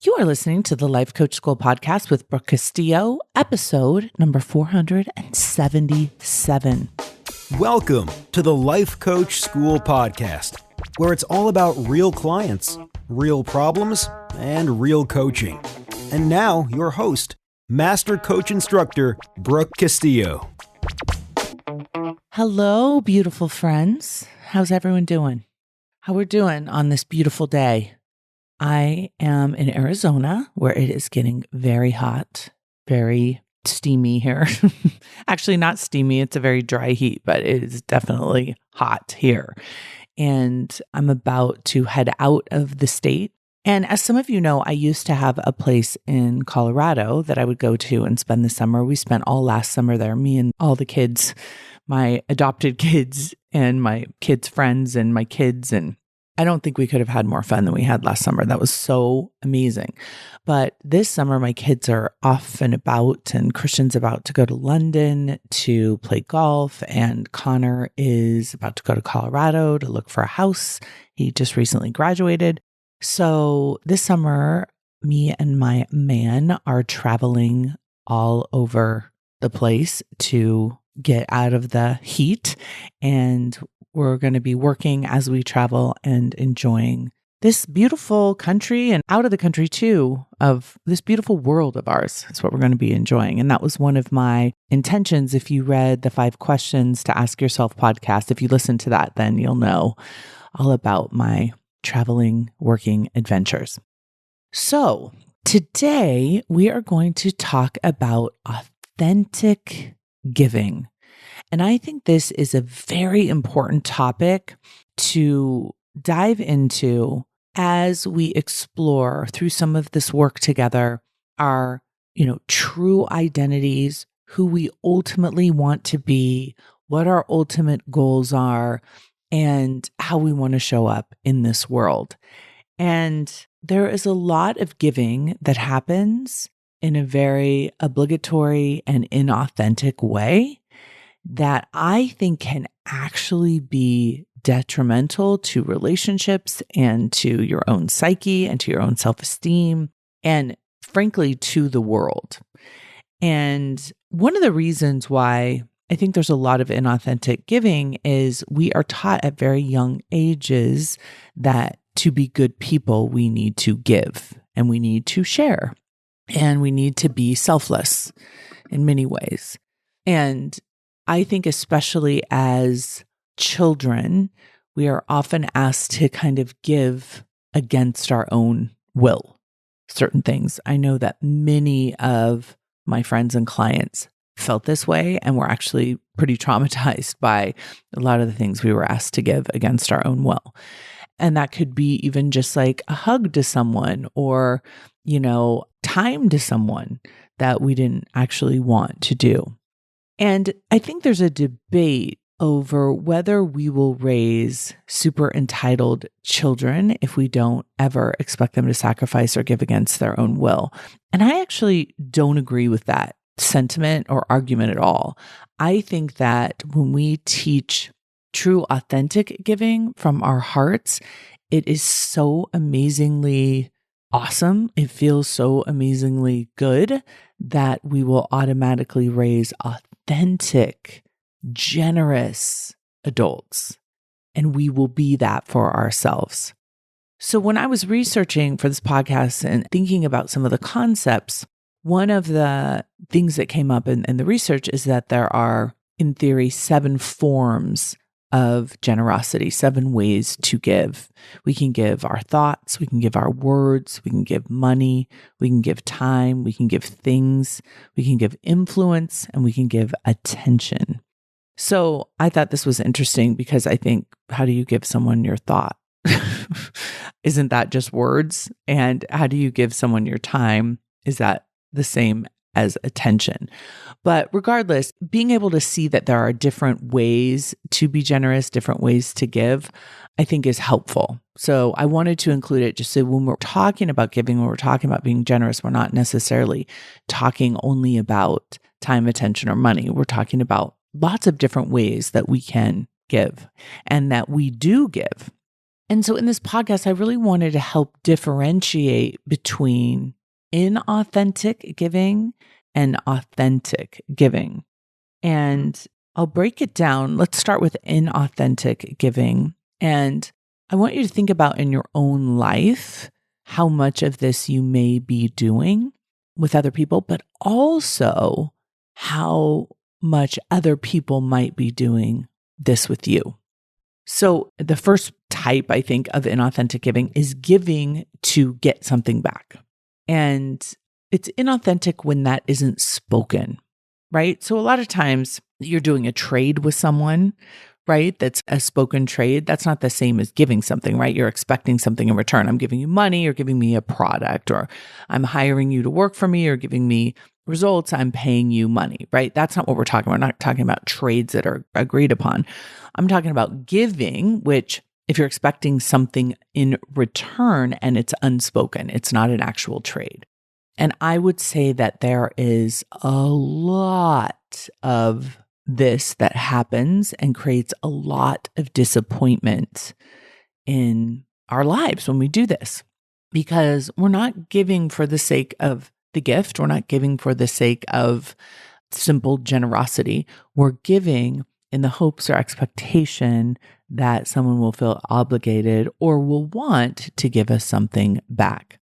You are listening to the Life Coach School podcast with Brooke Castillo, episode number 477. Welcome to the Life Coach School podcast, where it's all about real clients, real problems, and real coaching. And now, your host, Master Coach Instructor, Brooke Castillo. Hello, beautiful friends. How's everyone doing? How we're doing on this beautiful day? I am in Arizona, where it is getting very hot, very steamy here. Actually, not steamy. It's a very dry heat, but it is definitely hot here. And I'm about to head out of the state. And as some of you know, I used to have a place in Colorado that I would go to and spend the summer. We spent all last summer there, me and all the kids, my adopted kids and my kids' friends and my kids. And I don't think we could have had more fun than we had last summer. That was so amazing. But this summer, my kids are off and about, and Christian's about to go to London to play golf, and Connor is about to go to Colorado to look for a house. He just recently graduated. So this summer, me and my man are traveling all over the place to get out of the heat, and we're going to be working as we travel and enjoying this beautiful country and out of the country too, of this beautiful world of ours. That's what we're going to be enjoying. And that was one of my intentions. If you read the 5 questions to ask yourself podcast, if you listen to that, then you'll know all about my traveling, working adventures. So today we are going to talk about authentic giving. And I think this is a very important topic to dive into as we explore through some of this work together our, true identities, who we ultimately want to be, what our ultimate goals are, and how we want to show up in this world. And there is a lot of giving that happens in a very obligatory and inauthentic way that I think can actually be detrimental to relationships and to your own psyche and to your own self-esteem and frankly to the world. And one of the reasons why I think there's a lot of inauthentic giving is we are taught at very young ages that to be good people, we need to give and we need to share and we need to be selfless in many ways. And I think especially as children, we are often asked to kind of give against our own will, certain things. I know that many of my friends and clients felt this way and were actually pretty traumatized by a lot of the things we were asked to give against our own will. And that could be even just like a hug to someone or, time to someone that we didn't actually want to do. And I think there's a debate over whether we will raise super entitled children if we don't ever expect them to sacrifice or give against their own will. And I actually don't agree with that sentiment or argument at all. I think that when we teach true, authentic giving from our hearts, it is so amazingly awesome. It feels so amazingly good that we will automatically raise authentic, generous adults, and we will be that for ourselves. So when I was researching for this podcast and thinking about some of the concepts, one of the things that came up in the research is that there are, in theory, 7 forms of generosity, 7 ways to give. We can give our thoughts, we can give our words, we can give money, we can give time, we can give things, we can give influence, and we can give attention. So I thought this was interesting because I think, how do you give someone your thought? Isn't that just words? And how do you give someone your time? Is that the same as attention? But regardless, being able to see that there are different ways to be generous, different ways to give, I think is helpful. So I wanted to include it just so when we're talking about giving, when we're talking about being generous, we're not necessarily talking only about time, attention, or money. We're talking about lots of different ways that we can give and that we do give. And so in this podcast, I really wanted to help differentiate between inauthentic giving and authentic giving. And I'll break it down. Let's start with inauthentic giving. And I want you to think about in your own life how much of this you may be doing with other people, but also how much other people might be doing this with you. So the first type, I think, of inauthentic giving is giving to get something back. And it's inauthentic when that isn't spoken, right? So a lot of times you're doing a trade with someone, right? That's a spoken trade. That's not the same as giving something, right? You're expecting something in return. I'm giving you money, you're giving me a product, or I'm hiring you to work for me, or giving me results, I'm paying you money, right? That's not what we're talking about. We're not talking about trades that are agreed upon. I'm talking about giving, which if you're expecting something in return and it's unspoken, it's not an actual trade. And I would say that there is a lot of this that happens and creates a lot of disappointment in our lives when we do this, because we're not giving for the sake of the gift. We're not giving for the sake of simple generosity. We're giving in the hopes or expectation that someone will feel obligated or will want to give us something back.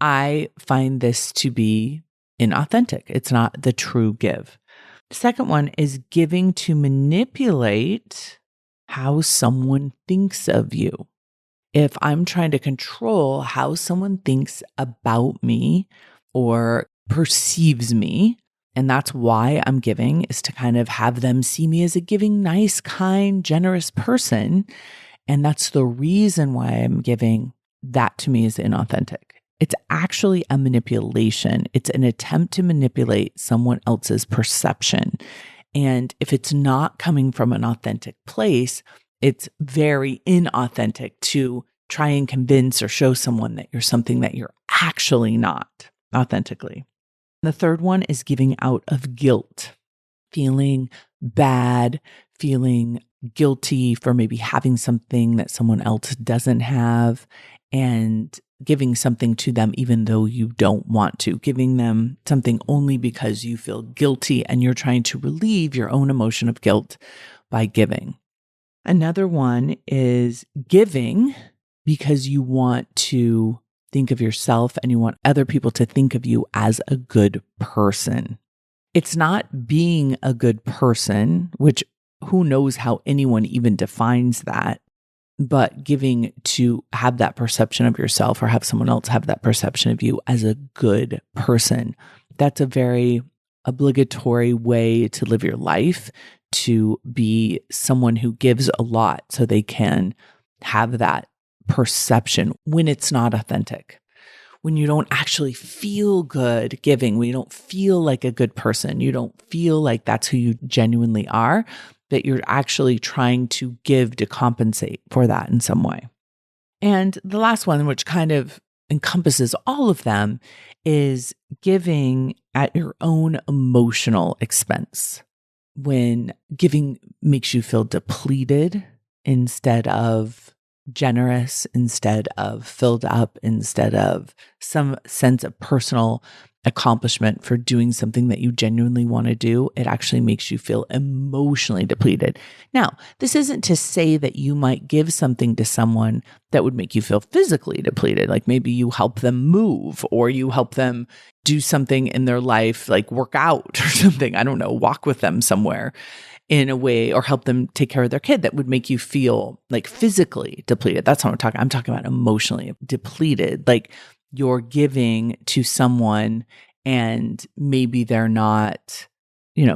I find this to be inauthentic. It's not the true give. The second one is giving to manipulate how someone thinks of you. If I'm trying to control how someone thinks about me or perceives me, and that's why I'm giving, is to kind of have them see me as a giving, nice, kind, generous person. And that's the reason why I'm giving. That to me is inauthentic. It's actually a manipulation. It's an attempt to manipulate someone else's perception. And if it's not coming from an authentic place, it's very inauthentic to try and convince or show someone that you're something that you're actually not authentically. The third one is giving out of guilt, feeling bad, feeling guilty for maybe having something that someone else doesn't have, and giving something to them even though you don't want to, giving them something only because you feel guilty and you're trying to relieve your own emotion of guilt by giving. Another one is giving because you want to think of yourself and you want other people to think of you as a good person. It's not being a good person, which who knows how anyone even defines that, but giving to have that perception of yourself or have someone else have that perception of you as a good person. That's a very obligatory way to live your life, to be someone who gives a lot so they can have that perception when it's not authentic. When you don't actually feel good giving, when you don't feel like a good person, you don't feel like that's who you genuinely are, that you're actually trying to give to compensate for that in some way. And the last one, which kind of encompasses all of them, is giving at your own emotional expense. When giving makes you feel depleted instead of generous, instead of filled up, instead of some sense of personal accomplishment for doing something that you genuinely want to do, it actually makes you feel emotionally depleted. Now, this isn't to say that you might give something to someone that would make you feel physically depleted. Like maybe you help them move or you help them do something in their life, like work out or something. I don't know, walk with them somewhere in a way, or help them take care of their kid, that would make you feel like physically depleted. That's what I'm talking. I'm talking about emotionally depleted. Like you're giving to someone and maybe they're not,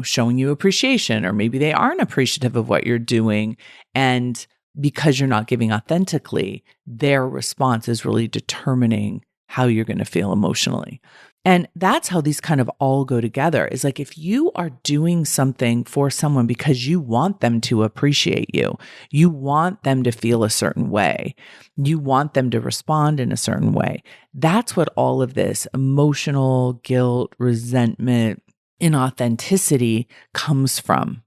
showing you appreciation, or maybe they aren't appreciative of what you're doing. And because you're not giving authentically, their response is really determining how you're going to feel emotionally. And that's how these kind of all go together, is like if you are doing something for someone because you want them to appreciate you, you want them to feel a certain way, you want them to respond in a certain way, that's what all of this emotional guilt, resentment, inauthenticity comes from.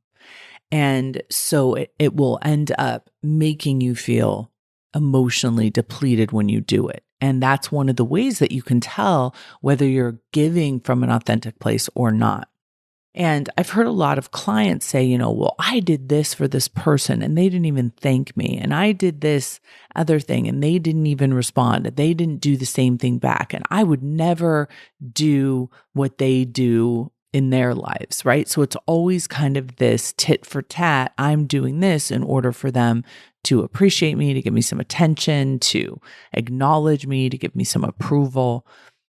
And so it will end up making you feel emotionally depleted when you do it. And that's one of the ways that you can tell whether you're giving from an authentic place or not. And I've heard a lot of clients say, well, I did this for this person and they didn't even thank me. And I did this other thing and they didn't even respond. They didn't do the same thing back. And I would never do what they do in their lives, right? So it's always kind of this tit for tat. I'm doing this in order for them to appreciate me, to give me some attention, to acknowledge me, to give me some approval.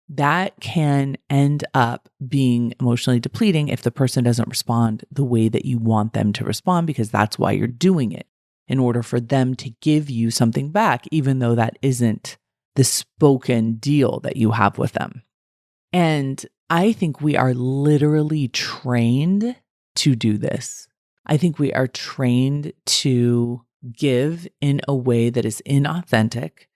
That can end up being emotionally depleting if the person doesn't respond the way that you want them to respond, because that's why you're doing it, in order for them to give you something back, even though that isn't the spoken deal that you have with them. And I think we are literally trained to do this. I think we are trained to give in a way that is inauthentic,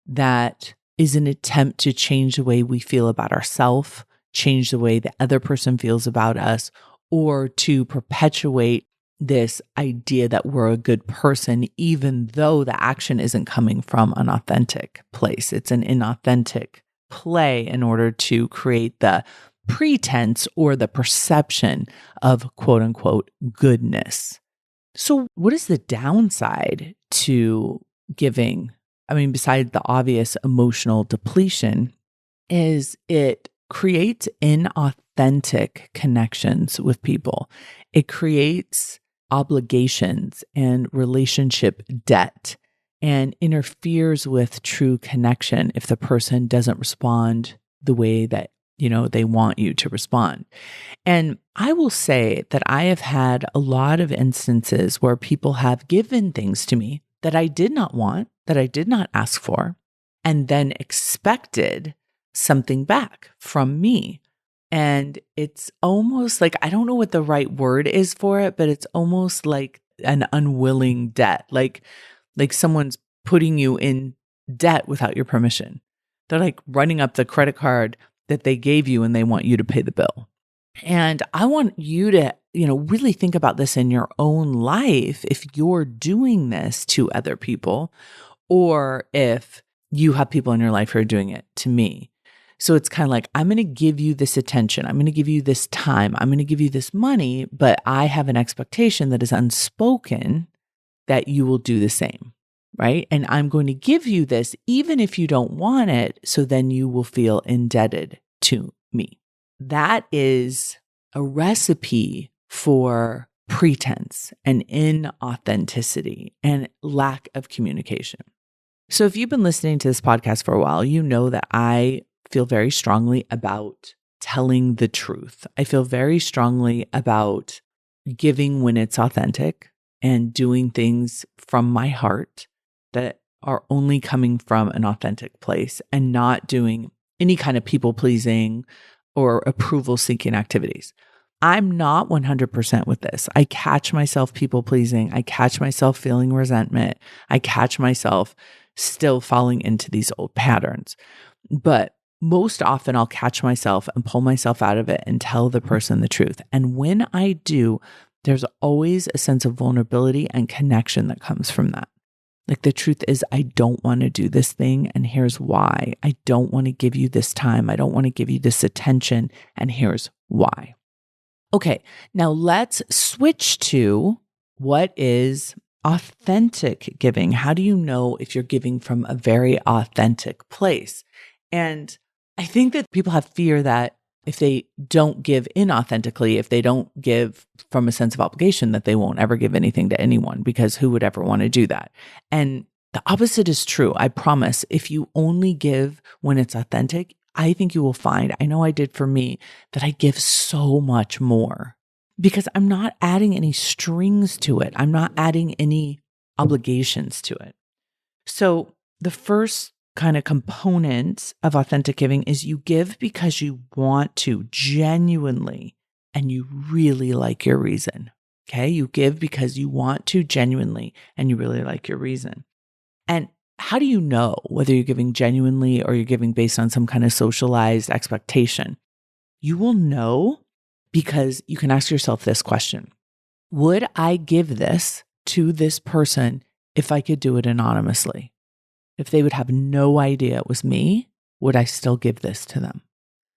that is an attempt to change the way we feel about ourselves, change the way the other person feels about us, or to perpetuate this idea that we're a good person, even though the action isn't coming from an authentic place. It's an inauthentic play in order to create the pretense or the perception of quote unquote goodness. So what is the downside to giving? I mean, besides the obvious emotional depletion, is it creates inauthentic connections with people. It creates obligations and relationship debt and interferes with true connection if the person doesn't respond the way that, they want you to respond. And I will say that I have had a lot of instances where people have given things to me that I did not want, that I did not ask for, and then expected something back from me. And it's almost like, I don't know what the right word is for it, but it's almost like an unwilling debt, like someone's putting you in debt without your permission. They're like running up the credit card that they gave you and they want you to pay the bill. And I want you to, really think about this in your own life if you're doing this to other people, or if you have people in your life who are doing it to me. So it's kind of like, I'm going to give you this attention. I'm going to give you this time. I'm going to give you this money, but I have an expectation that is unspoken that you will do the same, right? And I'm going to give you this even if you don't want it, so then you will feel indebted to me. That is a recipe for pretense and inauthenticity and lack of communication. So if you've been listening to this podcast for a while, you know that I feel very strongly about telling the truth. I feel very strongly about giving when it's authentic and doing things from my heart that are only coming from an authentic place, and not doing any kind of people pleasing or approval seeking activities. I'm not 100% with this. I catch myself people pleasing. I catch myself feeling resentment. I catch myself still falling into these old patterns. But most often I'll catch myself and pull myself out of it and tell the person the truth. And when I do, there's always a sense of vulnerability and connection that comes from that. Like, the truth is, I don't want to do this thing, and here's why. I don't want to give you this time. I don't want to give you this attention, and here's why. Okay, now let's switch to what is authentic giving. How do you know if you're giving from a very authentic place? And I think that people have fear that if they don't give inauthentically, if they don't give from a sense of obligation, that they won't ever give anything to anyone, because who would ever want to do that? And the opposite is true. I promise. If you only give when it's authentic, I think you will find, I know I did for me, that I give so much more because I'm not adding any strings to it. I'm not adding any obligations to it. So the first kind of component of authentic giving is you give because you want to genuinely, and you really like your reason. Okay. You give because you want to genuinely, and you really like your reason. And how do you know whether you're giving genuinely or you're giving based on some kind of socialized expectation? You will know because you can ask yourself this question: would I give this to this person if I could do it anonymously? If they would have no idea it was me, would I still give this to them?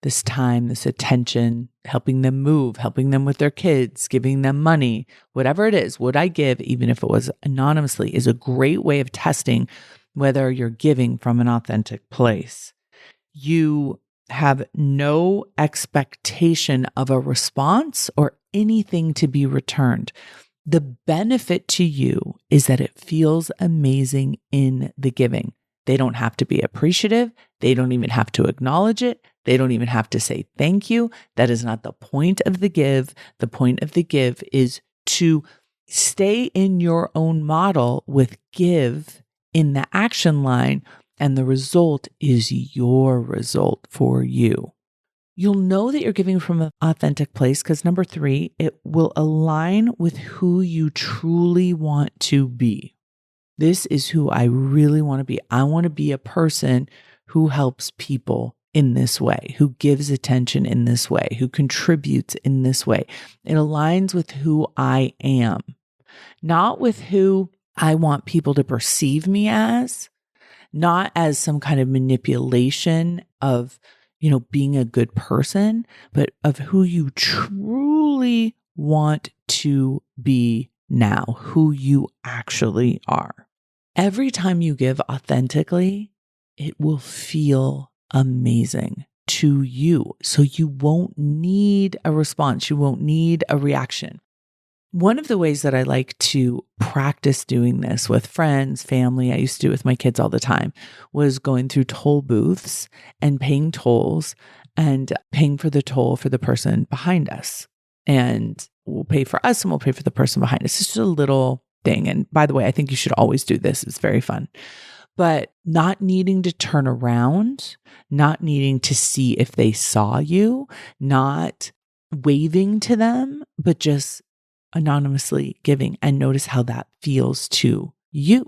This time, this attention, helping them move, helping them with their kids, giving them money, whatever it is, would I give, even if it was anonymously, is a great way of testing whether you're giving from an authentic place. You have no expectation of a response or anything to be returned. The benefit to you is that it feels amazing in the giving. They don't have to be appreciative. They don't even have to acknowledge it. They don't even have to say thank you. That is not the point of the give. The point of the give is to stay in your own model with give in the action line, and the result is your result for you. You'll know that you're giving from an authentic place because 3, it will align with who you truly want to be. This is who I really want to be. I want to be a person who helps people in this way, who gives attention in this way, who contributes in this way. It aligns with who I am, not with who I want people to perceive me as, not as some kind of manipulation of, being a good person, but of who you truly want to be now, who you actually are. Every time you give authentically, it will feel amazing to you. So you won't need a response. You won't need a reaction. One of the ways that I like to practice doing this with friends, family, I used to do it with my kids all the time, was going through toll booths and paying tolls and paying for the toll for the person behind us. And we'll pay for us and we'll pay for the person behind us. It's just a little thing. And by the way, I think you should always do this. It's very fun. But not needing to turn around, not needing to see if they saw you, not waving to them, but just anonymously giving, and notice how that feels to you.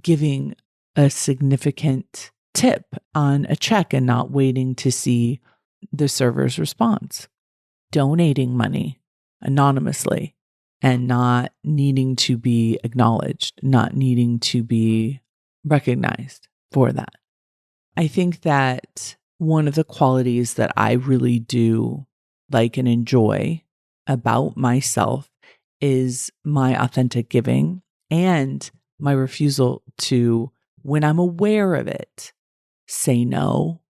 Giving a significant tip on a check and not waiting to see the server's response. Donating money anonymously and not needing to be acknowledged, not needing to be recognized for that. I think that one of the qualities that I really do like and enjoy about myself is my authentic giving and my refusal to, when I'm aware of it, say no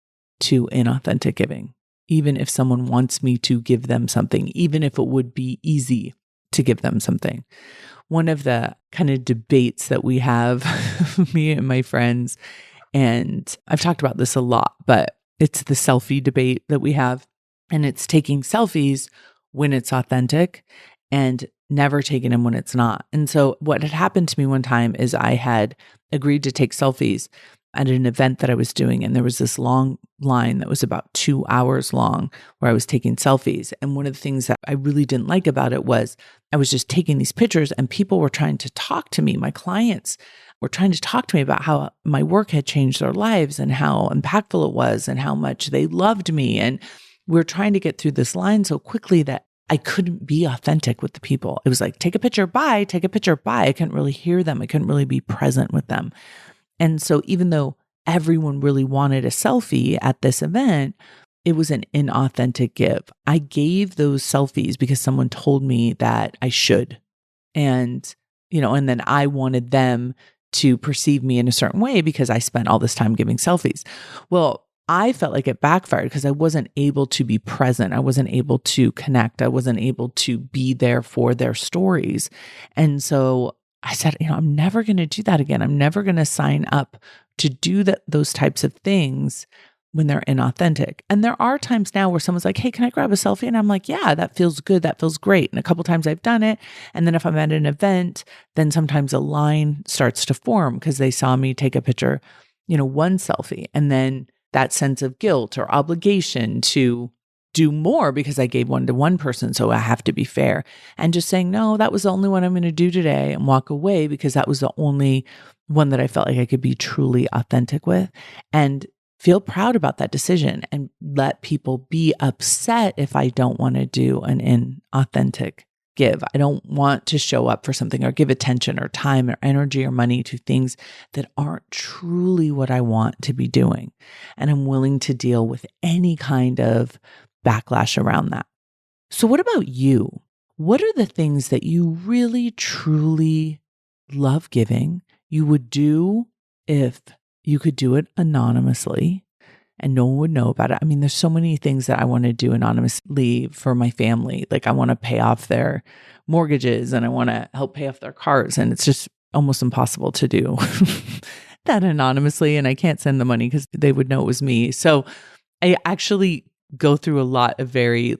to inauthentic giving. Even if someone wants me to give them something, even if it would be easy to give them something. One of the kind of debates that we have, me and my friends, and I've talked about this a lot, but it's the selfie debate that we have. And it's taking selfies when it's authentic and never taking them when it's not. And so what had happened to me one time is I had agreed to take selfies at an event that I was doing. And there was this long line that was about 2 hours long where I was taking selfies. And one of the things that I really didn't like about it was I was just taking these pictures and people were trying to talk to me. My clients were trying to talk to me about how my work had changed their lives and how impactful it was and how much they loved me. And we were trying to get through this line so quickly that I couldn't be authentic with the people. It was like, take a picture, bye, take a picture, bye. I couldn't really hear them. I couldn't really be present with them. And so even though everyone really wanted a selfie at this event, it was an inauthentic give. I gave those selfies because someone told me that I should. And, and then I wanted them to perceive me in a certain way because I spent all this time giving selfies. Well, I felt like it backfired because I wasn't able to be present. I wasn't able to connect. I wasn't able to be there for their stories. And so I said, I'm never going to do that again. I'm never going to sign up to do those types of things when they're inauthentic. And there are times now where someone's like, hey, can I grab a selfie? And I'm like, yeah, that feels good. That feels great. And a couple times I've done it. And then if I'm at an event, then sometimes a line starts to form because they saw me take a picture, one selfie. And then that sense of guilt or obligation to do more because I gave one to one person, so I have to be fair. And just saying, no, that was the only one I'm going to do today and walk away because that was the only one that I felt like I could be truly authentic with and feel proud about that decision and let people be upset if I don't want to do an inauthentic give. I don't want to show up for something or give attention or time or energy or money to things that aren't truly what I want to be doing. And I'm willing to deal with any kind of backlash around that. So what about you? What are the things that you really, truly love giving? You would do if you could do it anonymously and no one would know about it. I mean, there's so many things that I want to do anonymously for my family. Like I want to pay off their mortgages and I want to help pay off their cars. And it's just almost impossible to do that anonymously. And I can't send the money because they would know it was me. So I actually go through a lot of very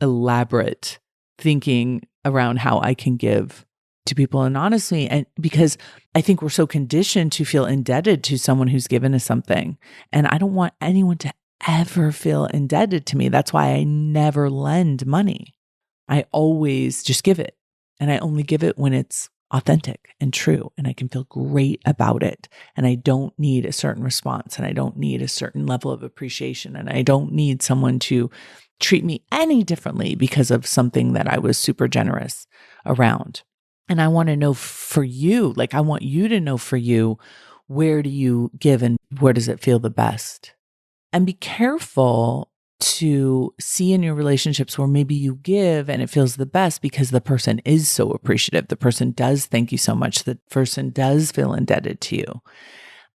elaborate thinking around how I can give to people anonymously. And because I think we're so conditioned to feel indebted to someone who's given us something. And I don't want anyone to ever feel indebted to me. That's why I never lend money. I always just give it. And I only give it when it's authentic and true. And I can feel great about it. And I don't need a certain response. And I don't need a certain level of appreciation. And I don't need someone to treat me any differently because of something that I was super generous around. And I want to know for you, I want you to know for you, where do you give and where does it feel the best? And be careful to see in your relationships where maybe you give and it feels the best because the person is so appreciative. The person does thank you so much. The person does feel indebted to you.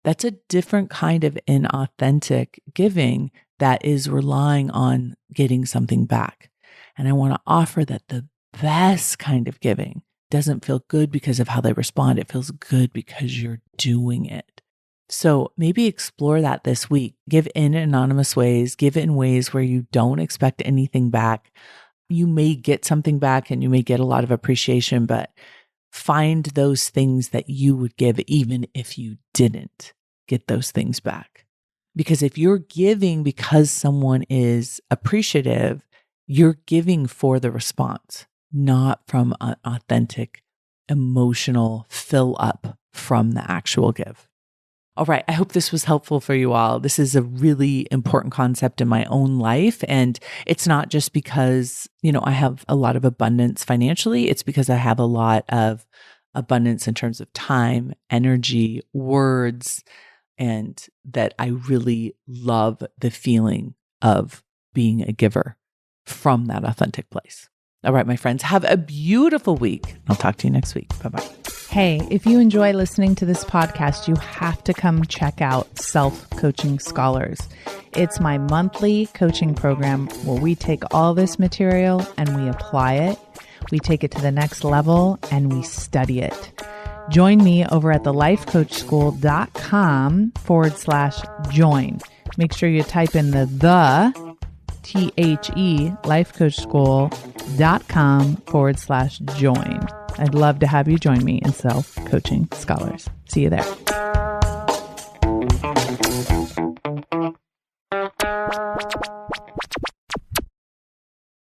That's a different kind of inauthentic giving that is relying on getting something back. And I want to offer that the best kind of giving doesn't feel good because of how they respond. It feels good because you're doing it. So maybe explore that this week. Give in anonymous ways, give it in ways where you don't expect anything back. You may get something back and you may get a lot of appreciation, but find those things that you would give even if you didn't get those things back. Because if you're giving because someone is appreciative, you're giving for the response, not from an authentic, emotional fill up from the actual give. All right. I hope this was helpful for you all. This is a really important concept in my own life. And it's not just because, I have a lot of abundance financially. It's because I have a lot of abundance in terms of time, energy, words, and that I really love the feeling of being a giver from that authentic place. All right, my friends, have a beautiful week. I'll talk to you next week. Bye-bye. Hey, if you enjoy listening to this podcast, you have to come check out Self-Coaching Scholars. It's my monthly coaching program where we take all this material and we apply it. We take it to the next level and we study it. Join me over at thelifecoachschool.com/join. Make sure you type in the THE lifecoachschool.com/join. I'd love to have you join me in Self-Coaching Scholars. See you there.